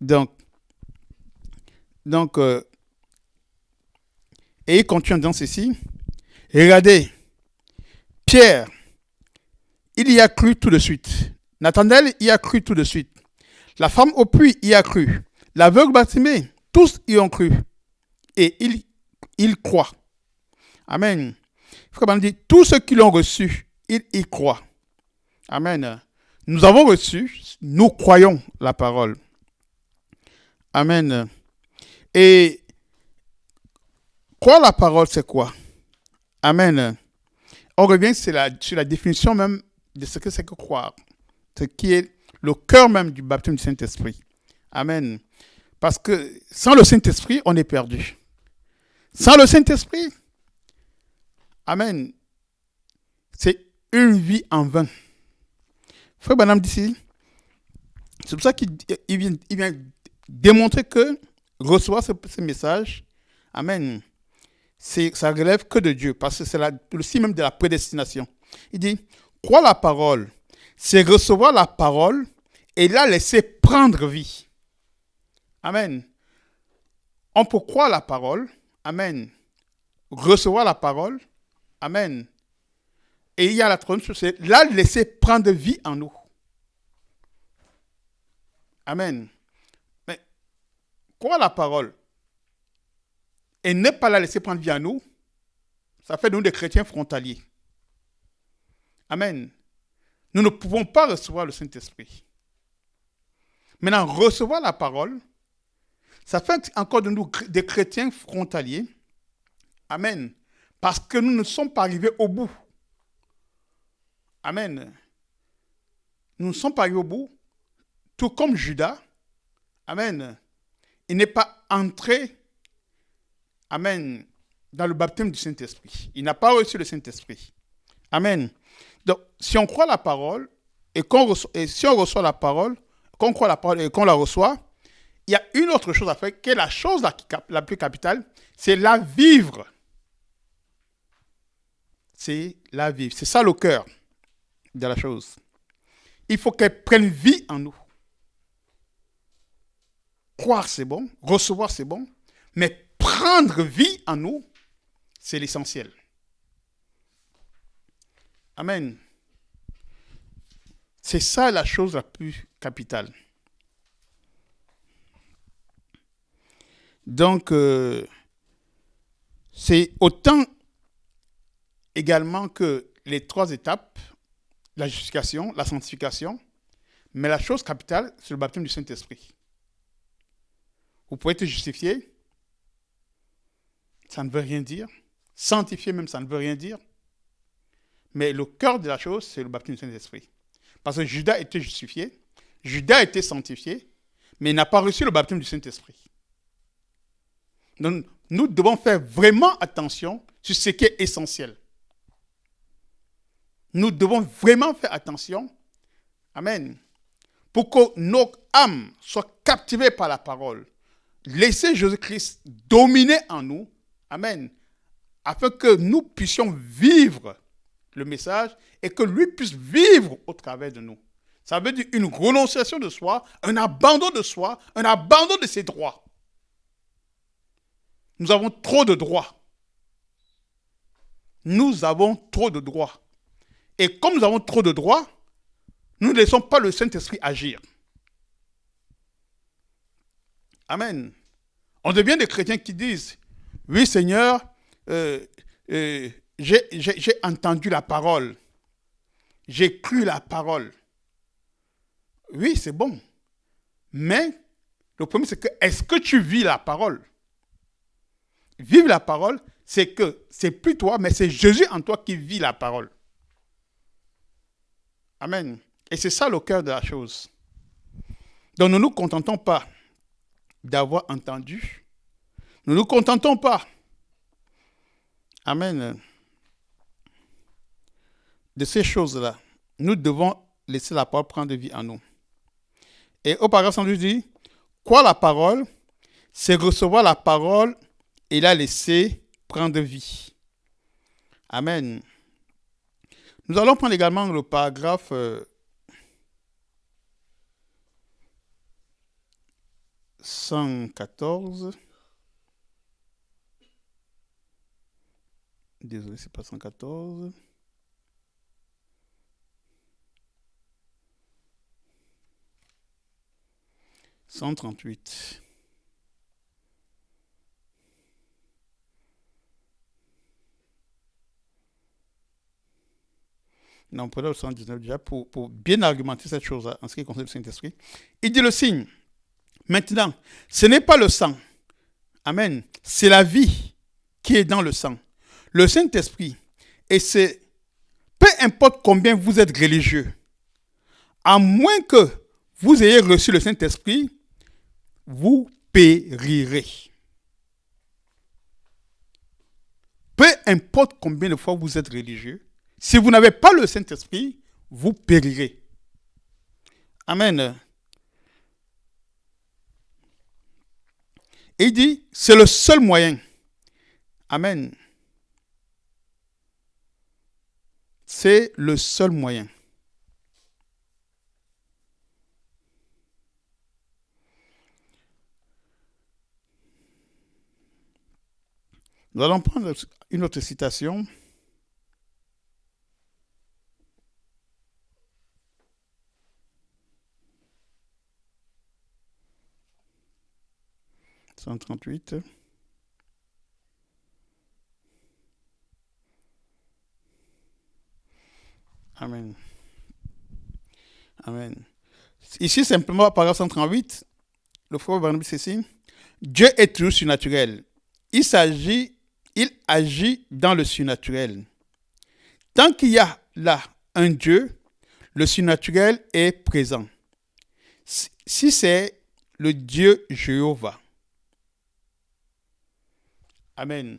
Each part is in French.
Donc, donc et il continue dans ceci. Regardez, Pierre, il y a cru tout de suite. Nathanaël y a cru tout de suite. La femme au puits y a cru. L'aveugle Bartimée, tous y ont cru. Et ils croient. Amen. Frère Branham dit, tous ceux qui l'ont reçu, ils y croient. Amen. Nous avons reçu, nous croyons la parole. Amen. Et croire la parole, c'est quoi? Amen. On revient sur la définition même de ce que c'est que croire. Ce qui est le cœur même du baptême du Saint-Esprit. Amen. Parce que sans le Saint-Esprit, on est perdu. Sans le Saint-Esprit, amen, c'est une vie en vain. Frère Branham dit ici, c'est pour ça qu'il vient démontrer que recevoir ce message, amen, ça relève que de Dieu, parce que c'est le signe même de la prédestination. Il dit, croire la parole, c'est recevoir la parole et la laisser prendre vie. Amen. On peut croire la parole, amen, recevoir la parole, amen. Et il y a la troisième chose, c'est la laisser prendre vie en nous. Amen. Mais croire la parole et ne pas la laisser prendre vie en nous, ça fait de nous des chrétiens frontaliers. Amen. Nous ne pouvons pas recevoir le Saint-Esprit. Maintenant, recevoir la parole, ça fait encore de nous des chrétiens frontaliers. Amen. Parce que nous ne sommes pas arrivés au bout. Amen. Nous ne sommes pas arrivés au bout. Tout comme Judas. Amen. Il n'est pas entré, amen, dans le baptême du Saint-Esprit. Il n'a pas reçu le Saint-Esprit. Amen. Donc, si on croit la parole, si on reçoit la parole, qu'on croit la parole et qu'on la reçoit, il y a une autre chose à faire, qui est la chose la plus capitale, c'est la vivre. C'est la vivre. C'est ça le cœur de la chose. Il faut qu'elle prenne vie en nous. Croire, c'est bon. Recevoir, c'est bon. Mais prendre vie en nous, c'est l'essentiel. Amen. C'est ça la chose la plus capitale. Donc, c'est autant également que les trois étapes, la justification, la sanctification, mais la chose capitale, c'est le baptême du Saint-Esprit. Vous pouvez être justifié, ça ne veut rien dire. Sanctifié même, ça ne veut rien dire. Mais le cœur de la chose, c'est le baptême du Saint-Esprit. Parce que Judas était justifié, Judas était sanctifié, mais il n'a pas reçu le baptême du Saint-Esprit. Donc, nous devons faire vraiment attention sur ce qui est essentiel. Nous devons vraiment faire attention, amen, pour que nos âmes soient captivées par la parole. Laissez Jésus-Christ dominer en nous, amen, afin que nous puissions vivre le message et que lui puisse vivre au travers de nous. Ça veut dire une renonciation de soi, un abandon de soi, un abandon de ses droits. Nous avons trop de droits. Nous avons trop de droits. Et comme nous avons trop de droits, nous ne laissons pas le Saint-Esprit agir. Amen. On devient des chrétiens qui disent, oui Seigneur, j'ai entendu la parole. J'ai cru la parole. Oui, c'est bon. Mais le problème, c'est que, est-ce que tu vis la parole? Vivre la parole, c'est que c'est plus toi, mais c'est Jésus en toi qui vit la parole. Amen. Et c'est ça le cœur de la chose. Donc ne nous contentons pas d'avoir entendu. Ne nous contentons pas. Amen. De ces choses-là. Nous devons laisser la parole prendre vie en nous. Et au paragraphe 112 dit, quoi la parole, c'est recevoir la parole et la laisser prendre vie. Amen. Nous allons prendre également le paragraphe 114. Désolé, c'est pas 114. « 138. Non, prenons le 119 déjà pour bien argumenter cette chose-là en ce qui concerne le Saint-Esprit. Il dit le signe. Maintenant, ce n'est pas le sang. Amen. C'est la vie qui est dans le sang. Le Saint-Esprit. Et c'est, peu importe combien vous êtes religieux, à moins que vous ayez reçu le Saint-Esprit, vous périrez. Peu importe combien de fois vous êtes religieux, si vous n'avez pas le Saint-Esprit, vous périrez. Amen. Et il dit, c'est le seul moyen. Amen. C'est le seul moyen. Nous allons prendre une autre citation. « 138. Amen. Amen. Ici, simplement, paragraphe 138, le frère Barnabé Cécile. Dieu est toujours surnaturel. Il agit dans le surnaturel. Tant qu'il y a là un Dieu, le surnaturel est présent. Si c'est le Dieu Jéhovah. Amen.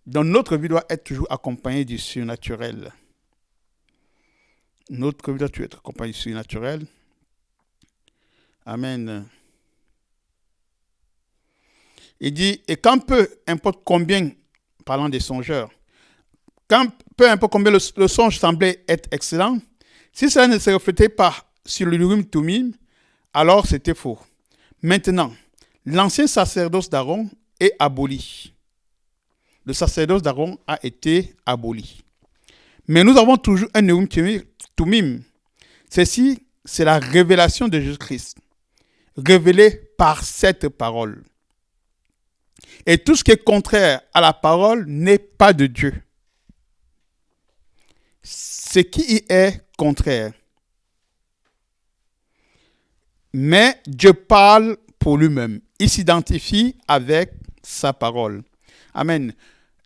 Donc notre vie doit être toujours accompagnée du surnaturel. Notre vie doit toujours être accompagnée du surnaturel. Amen. Il dit, et quand peu importe combien, parlant des songeurs, quand peu importe combien le songe semblait être excellent, si cela ne se reflétait pas sur le Urim Tumim, alors c'était faux. Maintenant, l'ancien sacerdoce d'Aaron est aboli. Le sacerdoce d'Aaron a été aboli. Mais nous avons toujours un Urim Tumim. Ceci, c'est la révélation de Jésus-Christ, révélée par cette parole. Et tout ce qui est contraire à la parole n'est pas de Dieu. Ce qui y est contraire. Mais Dieu parle pour lui-même. Il s'identifie avec sa parole. Amen.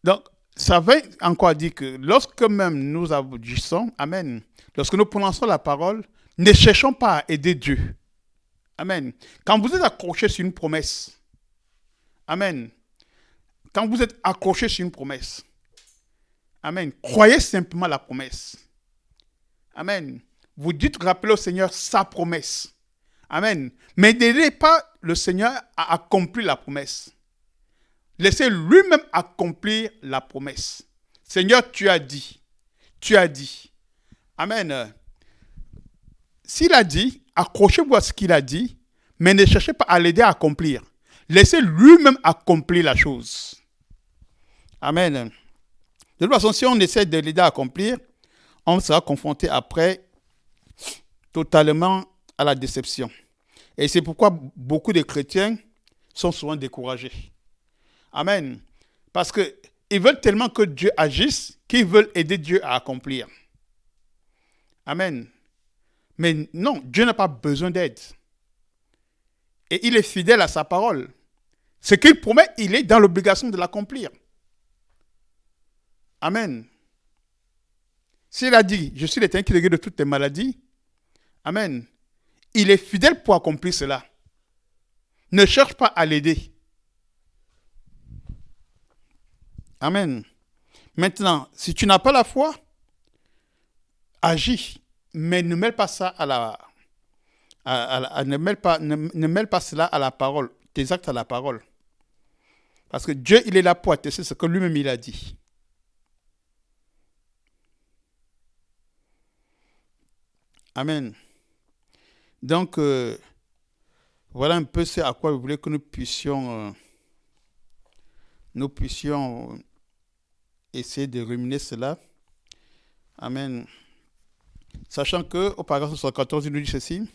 Donc, ça veut encore dire que lorsque même nous agissons, amen, lorsque nous prononçons la parole, ne cherchons pas à aider Dieu. Amen. Quand vous êtes accroché sur une promesse, amen, quand vous êtes accroché sur une promesse, amen, croyez simplement la promesse. Amen. Vous dites, rappelez au Seigneur sa promesse. Amen. Mais n'aidez pas le Seigneur à accomplir la promesse. Laissez lui-même accomplir la promesse. Seigneur, tu as dit. Tu as dit. Amen. S'il a dit, accrochez-vous à ce qu'il a dit, mais ne cherchez pas à l'aider à accomplir. Laissez lui-même accomplir la chose. Amen. De toute façon, si on essaie de l'aider à accomplir, on sera confronté après totalement à la déception. Et c'est pourquoi beaucoup de chrétiens sont souvent découragés. Amen. Parce qu'ils veulent tellement que Dieu agisse qu'ils veulent aider Dieu à accomplir. Amen. Mais non, Dieu n'a pas besoin d'aide. Et il est fidèle à sa parole. Ce qu'il promet, il est dans l'obligation de l'accomplir. Amen. S'il a dit, je suis l'Éternel qui te guérit de toutes tes maladies, amen, il est fidèle pour accomplir cela. Ne cherche pas à l'aider. Amen. Maintenant, si tu n'as pas la foi, agis, mais ne mêle pas ça ne mêle pas cela à la parole, tes actes à la parole. Parce que Dieu, il est là pour attester ce que lui-même il a dit. Amen. Donc, Voilà un peu ce à quoi vous voulez que nous puissions essayer de ruminer cela. Amen. Sachant que au paragraphe 74, il nous dit ceci.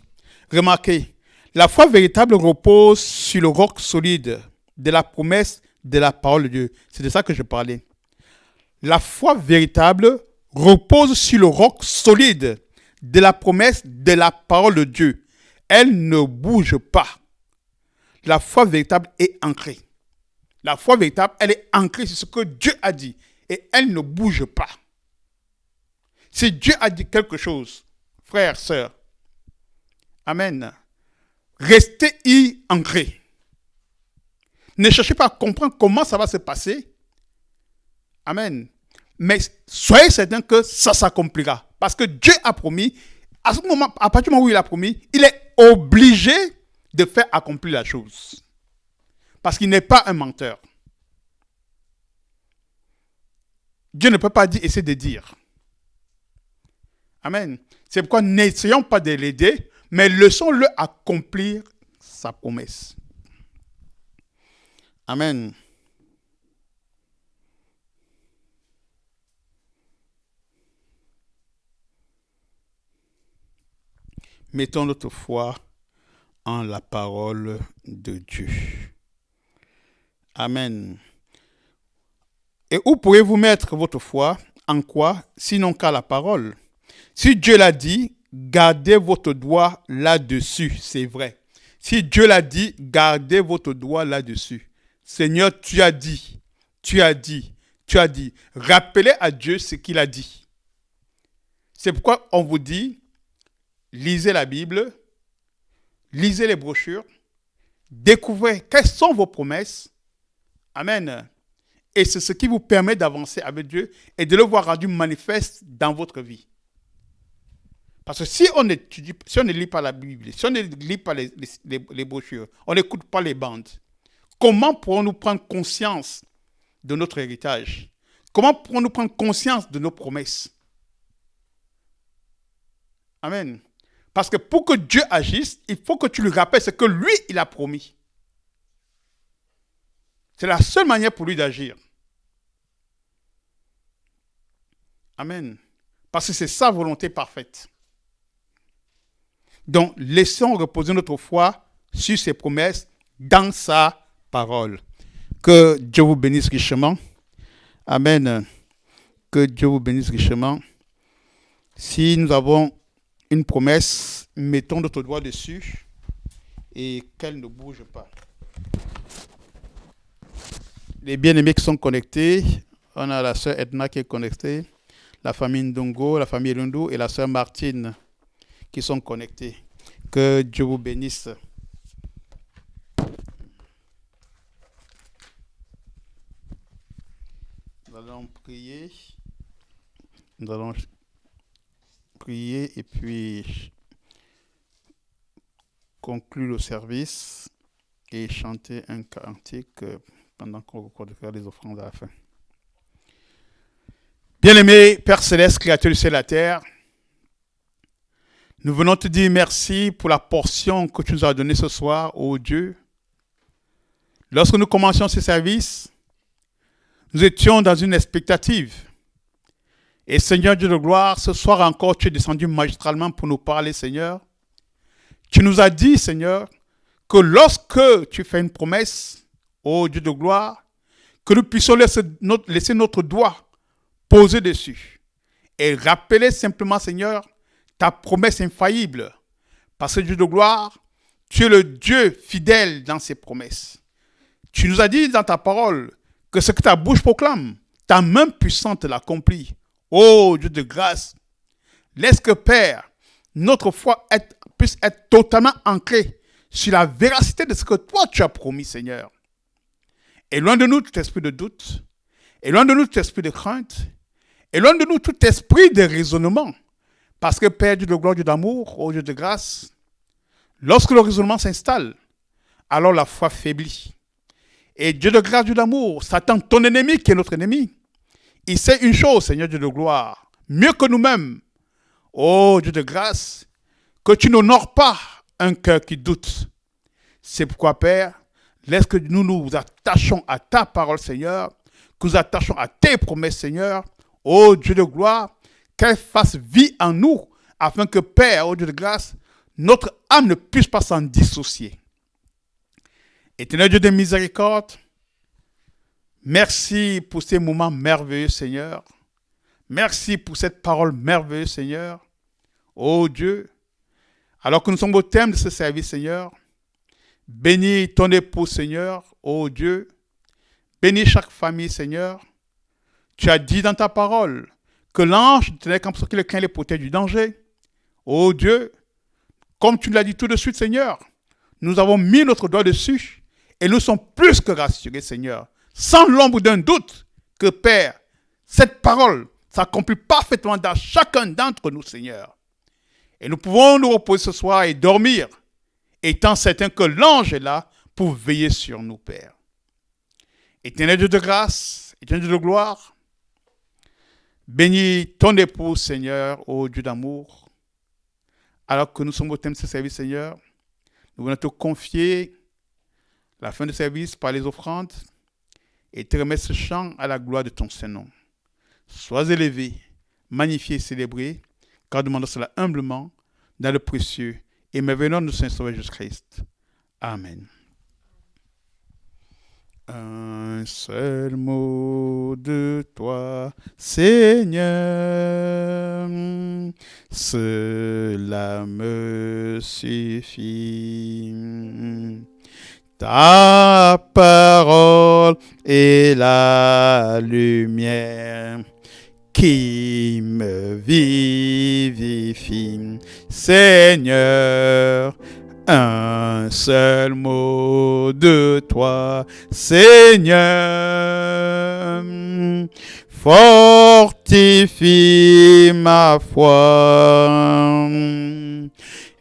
Remarquez, la foi véritable repose sur le roc solide de la promesse de la parole de Dieu. C'est de ça que je parlais. La foi véritable repose sur le roc solide de la promesse de la parole de Dieu. Elle ne bouge pas. La foi véritable est ancrée. La foi véritable, elle est ancrée sur ce que Dieu a dit. Et elle ne bouge pas. Si Dieu a dit quelque chose, frères, sœurs, amen, restez y ancrés. Ne cherchez pas à comprendre comment ça va se passer. Amen. Mais soyez certains que ça s'accomplira. Parce que Dieu a promis, à ce moment, à partir du moment où il a promis, il est obligé de faire accomplir la chose. Parce qu'il n'est pas un menteur. Dieu ne peut pas dire, essayer de dire. Amen. C'est pourquoi n'essayons pas de l'aider, mais laissons-le accomplir sa promesse. Amen. Mettons notre foi en la parole de Dieu. Amen. Et où pourrez-vous mettre votre foi? En quoi? Sinon qu'à la parole. Si Dieu l'a dit, gardez votre doigt là-dessus. C'est vrai. Si Dieu l'a dit, gardez votre doigt là-dessus. Seigneur, tu as dit, tu as dit, tu as dit. Rappelez à Dieu ce qu'il a dit. C'est pourquoi on vous dit, lisez la Bible, lisez les brochures, découvrez quelles sont vos promesses. Amen. Et c'est ce qui vous permet d'avancer avec Dieu et de le voir rendu manifeste dans votre vie. Parce que si on ne lit pas la Bible, si on ne lit pas les brochures, on n'écoute pas les bandes, comment pourrons-nous prendre conscience de notre héritage? Comment pourrons-nous prendre conscience de nos promesses? Amen. Parce que pour que Dieu agisse, il faut que tu lui rappelles ce que lui, il a promis. C'est la seule manière pour lui d'agir. Amen. Parce que c'est sa volonté parfaite. Donc, laissons reposer notre foi sur ses promesses dans sa parole. Que Dieu vous bénisse richement. Amen. Que Dieu vous bénisse richement. Si nous avons une promesse, mettons notre doigt dessus et qu'elle ne bouge pas. Les bien-aimés qui sont connectés, on a la sœur Edna qui est connectée, la famille Ndongo, la famille Lundu et la sœur Martine qui sont connectés. Que Dieu vous bénisse. Nous allons prier. Nous allons prier et puis conclure le service et chanter un cantique pendant qu'on recordera les offrandes à la fin. Bien-aimé Père Céleste, créateur du ciel et de la terre, nous venons te dire merci pour la portion que tu nous as donnée ce soir, ô Dieu. Lorsque nous commencions ce service, nous étions dans une expectative. Et Seigneur Dieu de gloire, ce soir encore, tu es descendu magistralement pour nous parler, Seigneur. Tu nous as dit, Seigneur, que lorsque tu fais une promesse, ô Dieu de gloire, que nous puissions laisser notre doigt posé dessus et rappeler simplement, Seigneur, ta promesse infaillible. Parce que Dieu de gloire, tu es le Dieu fidèle dans ses promesses. Tu nous as dit dans ta parole que ce que ta bouche proclame, ta main puissante l'accomplit. Ô Dieu de grâce, laisse que, Père, notre foi puisse être totalement ancrée sur la véracité de ce que toi tu as promis, Seigneur. Et loin de nous tout esprit de doute, et loin de nous tout esprit de crainte, et loin de nous tout esprit de raisonnement. Parce que, Père, Dieu de gloire, Dieu d'amour, ô Dieu de grâce, lorsque le raisonnement s'installe, alors la foi faiblit. Et Dieu de grâce, Dieu d'amour, Satan, ton ennemi qui est notre ennemi, il sait une chose, Seigneur Dieu de gloire, mieux que nous-mêmes. Ô Dieu de grâce, que tu n'honores pas un cœur qui doute. C'est pourquoi, Père, laisse que nous nous attachons à ta parole, Seigneur, que nous attachons à tes promesses, Seigneur, ô Dieu de gloire, qu'elle fasse vie en nous, afin que, Père, ô Dieu de grâce, notre âme ne puisse pas s'en dissocier. Éternel Dieu de miséricorde, merci pour ces moments merveilleux, Seigneur. Merci pour cette parole merveilleuse, Seigneur. Ô Dieu, alors que nous sommes au terme de ce service, Seigneur, bénis ton époux, Seigneur, ô Dieu. Bénis chaque famille, Seigneur. Tu as dit dans ta parole que l'ange tenait comme ça qu'il craint les protège du danger. Ô Dieu, comme tu l'as dit tout de suite, Seigneur, nous avons mis notre doigt dessus et nous sommes plus que rassurés, Seigneur, sans l'ombre d'un doute que, Père, cette parole s'accomplit parfaitement dans chacun d'entre nous, Seigneur. Et nous pouvons nous reposer ce soir et dormir, étant certains que l'ange est là pour veiller sur nous, Père. Éternel Dieu de grâce, éternel Dieu de gloire, bénis ton époux, Seigneur, ô Dieu d'amour. Alors que nous sommes au thème de ce service, Seigneur, nous voulons te confier la fin du service par les offrandes et te remettre ce chant à la gloire de ton Saint-Nom. Sois élevé, magnifié et célébré, car nous demandons cela humblement dans le précieux et merveilleux nom de notre Sauveur Jésus-Christ. Amen. Un seul mot de toi, Seigneur, cela me suffit. Ta parole est la lumière qui me vivifie. Seigneur, un seul mot de toi, Seigneur, fortifie ma foi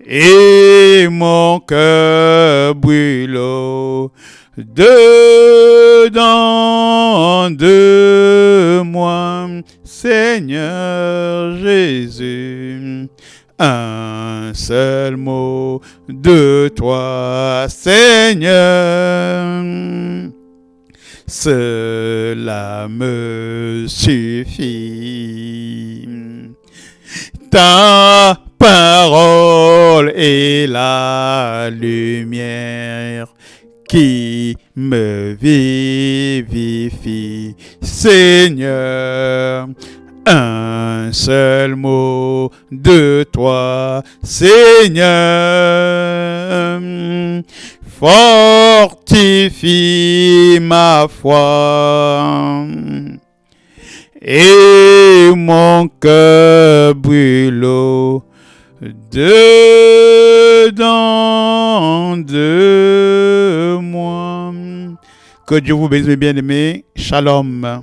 et mon cœur brûle dedans de moi, Seigneur Jésus. Un seul mot de toi, Seigneur, cela me suffit. Ta parole est la lumière qui me vivifie, Seigneur. Un seul mot de toi, Seigneur, fortifie ma foi et mon cœur brûle dedans de moi. Que Dieu vous bénisse, mes bien-aimés. Shalom.